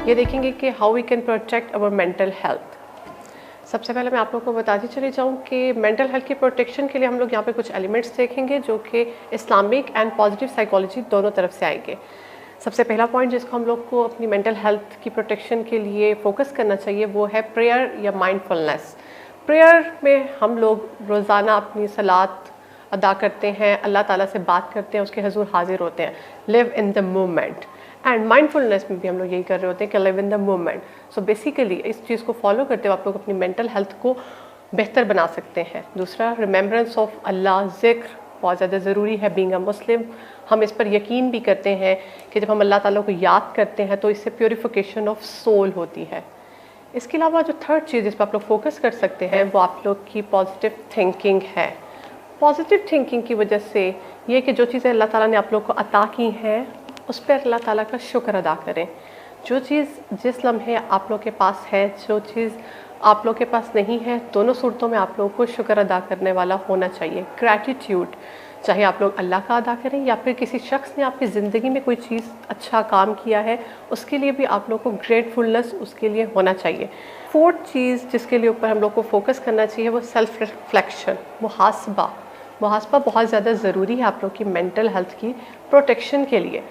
ये देखेंगे कि how we can protect our mental health. सबसे पहले मैं आप लोगों को बताती चली जाऊँ कि मेंटल हेल्थ की प्रोटेक्शन के लिए हम लोग यहाँ पे कुछ एलिमेंट्स देखेंगे जो कि इस्लामिक एंड पॉजिटिव साइकोलॉजी दोनों तरफ से आएंगे। सबसे पहला पॉइंट जिसको हम लोग को अपनी मेंटल हेल्थ की प्रोटेक्शन के लिए फोकस करना चाहिए वो है प्रेयर या माइंडफुलनेस। प्रेयर में हम लोग रोज़ाना अपनी सलात अदा करते हैं, अल्लाह ताला से बात करते हैं, उसके हजूर हाजिर होते हैं, live in the moment. And mindfulness में भी हम लोग यही कर रहे होते हैं कि live in the moment. So basically इस चीज़ को फॉलो करते हुए आप लोग अपनी मेंटल हेल्थ को बेहतर बना सकते हैं। दूसरा, रिमेम्बरेंस ऑफ अल्लाह, ज़िक्र बहुत ज़्यादा ज़रूरी है। बीइंग अ मुस्लिम हम इस पर यकीन भी करते हैं कि जब हम अल्लाह ताला को याद करते हैं तो इससे प्योरीफिकेशन ऑफ सोल होती है। इसके अलावा जो थर्ड चीज़ जिस पर आप लोग फोकस कर सकते हैं वो आप लोग की पॉजिटिव थिंकिंग है। पॉजिटिव थिंकिंग की वजह से ये कि जो चीज़ें अल्लाह ताला ने आप लोग को अता की हैं उस पर अल्लाह ताला का शुक्र अदा करें। जो चीज़ जिस लम्हे आप लोग के पास है, जो चीज़ आप लोग के पास नहीं है, दोनों सूरतों में आप लोगों को शुक्र अदा करने वाला होना चाहिए। ग्रैटिट्यूड, चाहे आप लोग अल्लाह का अदा करें या फिर किसी शख्स ने आपकी ज़िंदगी में कोई चीज़ अच्छा काम किया है उसके लिए भी आप लोग को ग्रेटफुलनेस उसके लिए होना चाहिए। फोर्थ चीज़ जिसके लिए ऊपर हम लोग को फोकस करना चाहिए वो सेल्फ रिफ्लेक्शन, मुहासबा। मुहासबा बहुत ज़्यादा ज़रूरी है आप लोग की मेंटल हेल्थ की प्रोटेक्शन के लिए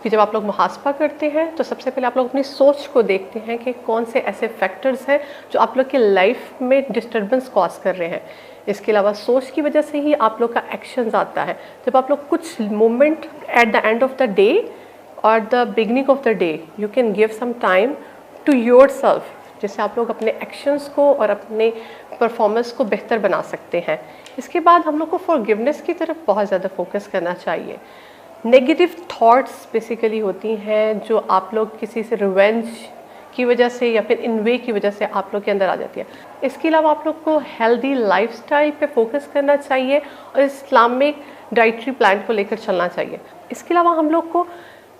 कि जब आप लोग मुहासबा करते हैं तो सबसे पहले आप लोग अपनी सोच को देखते हैं कि कौन से ऐसे फैक्टर्स हैं जो आप लोग की लाइफ में डिस्टर्बेंस कॉज कर रहे हैं। इसके अलावा सोच की वजह से ही आप लोग का एक्शंस आता है। जब आप लोग कुछ moment at the end of the day और the beginning of the day you can give some time to your self, जिससे आप लोग अपने एक्शंस को और अपने परफॉर्मेंस को बेहतर बना सकते हैं। इसके बाद हम लोग को फॉरगिवनेस की तरफ बहुत ज़्यादा फोकस करना चाहिए। नेगेटिव थॉट्स बेसिकली होती हैं जो आप लोग किसी से रिवेंज की वजह से या फिर इनवे की वजह से आप लोग के अंदर आ जाती है। इसके अलावा आप लोग को हेल्दी लाइफस्टाइल पे फोकस करना चाहिए और इस्लामिक डाइटरी प्लान को लेकर चलना चाहिए। इसके अलावा हम लोग को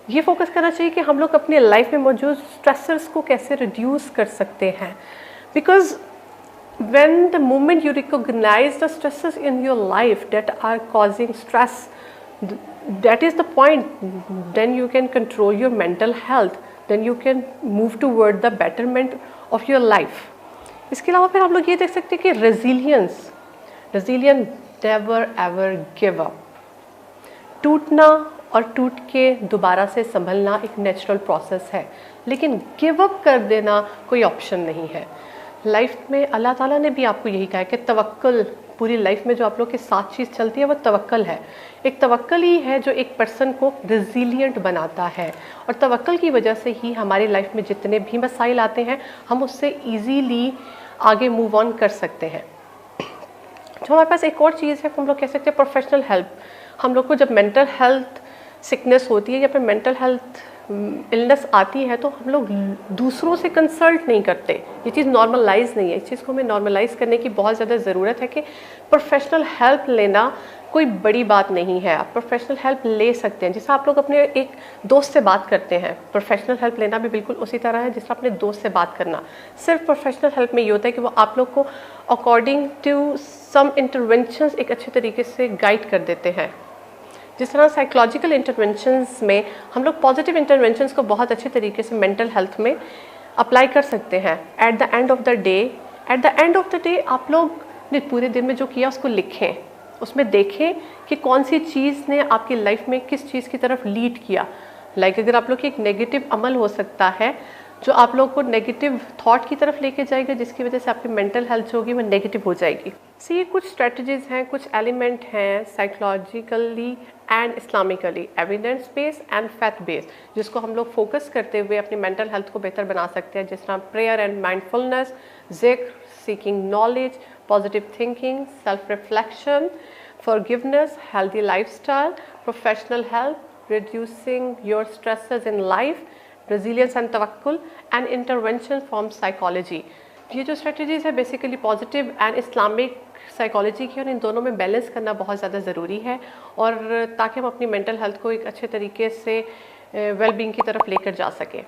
ये फोकस करना चाहिए कि हम लोग अपने लाइफ में मौजूद स्ट्रेसर्स को कैसे रिड्यूस कर सकते हैं। Because when the moment you recognize the stresses in your life that are causing stress, that is the point, then you can control your mental health, then you can move toward the betterment of your life. इसके अलावा फिर हम लोग ये देख सकते हैं कि resilience never ever give up। टूटना और टूट के दोबारा से संभलना एक नेचुरल प्रोसेस है, लेकिन गिव अप कर देना कोई ऑप्शन नहीं है। लाइफ में अल्लाह ताला ने भी आपको यही कहा है कि तवक्कुल, पूरी लाइफ में जो आप लोग के साथ चीज़ चलती है वो तवक्कुल है। एक तवक्कुल ही है जो एक पर्सन को रिजिलियंट बनाता है और तवक्कुल की वजह से ही हमारी लाइफ में जितने भी मसाइल आते हैं हम उससे ईजीली आगे मूव ऑन कर सकते हैं। जो हमारे पास एक और चीज़ है हम लोग कह सकते हैं प्रोफेशनल हेल्प। हम लोग को जब मेंटल हेल्थ सिकनेस होती है या फिर मेंटल हेल्थ इलनेस आती है तो हम लोग दूसरों से कंसल्ट नहीं करते। ये चीज़ नॉर्मलाइज नहीं है। इस चीज़ को हमें नॉर्मलाइज करने की बहुत ज़्यादा ज़रूरत है कि प्रोफेशनल हेल्प लेना कोई बड़ी बात नहीं है। आप प्रोफेशनल हेल्प ले सकते हैं। जैसे आप लोग अपने एक दोस्त से बात करते हैं, प्रोफेशनल हेल्प लेना भी बिल्कुल उसी तरह है जिस तरह अपने दोस्त से बात करना। सिर्फ प्रोफेशनल हेल्प में ये होता है कि वो आप लोग को अकॉर्डिंग टू सम इंटरवेंशंस एक अच्छे तरीके से गाइड कर देते हैं। जिस तरह साइकोलॉजिकल इंटरवेंशंस में हम लोग पॉजिटिव इंटरवेंशंस को बहुत अच्छे तरीके से मेंटल हेल्थ में अप्लाई कर सकते हैं। Eight the end of the day आप लोग ने पूरे दिन में जो किया उसको लिखें, उसमें देखें कि कौन सी चीज़ ने आपकी लाइफ में किस चीज़ की तरफ लीड किया। अगर आप लोग की एक नेगेटिव अमल हो सकता है जो आप लोग को नेगेटिव थॉट की तरफ लेके जाएगा, जिसकी वजह से आपकी मेंटल हेल्थ जो होगी वो नेगेटिव हो जाएगी। सो ये कुछ स्ट्रेटजीज हैं, कुछ एलिमेंट हैं psychologically and Islamically, evidence base and fact base, जिसको हम लोग फोकस करते हुए अपनी मेंटल हेल्थ को बेहतर बना सकते हैं। जिस तरह प्रेयर एंड माइंडफुलनेस, ज़िक्र, seeking knowledge, positive thinking, self reflection, forgiveness, healthy lifestyle, professional help, reducing your stresses in life, resilience and तवक्कुल and intervention from psychology। ये जो स्ट्रेटजीज है basically positive and Islamic psychology की और इन दोनों में balance करना बहुत ज़्यादा ज़रूरी है और ताकि हम अपनी मेंटल हेल्थ को एक अच्छे तरीके से वेल बीइंग की तरफ लेकर जा सकें।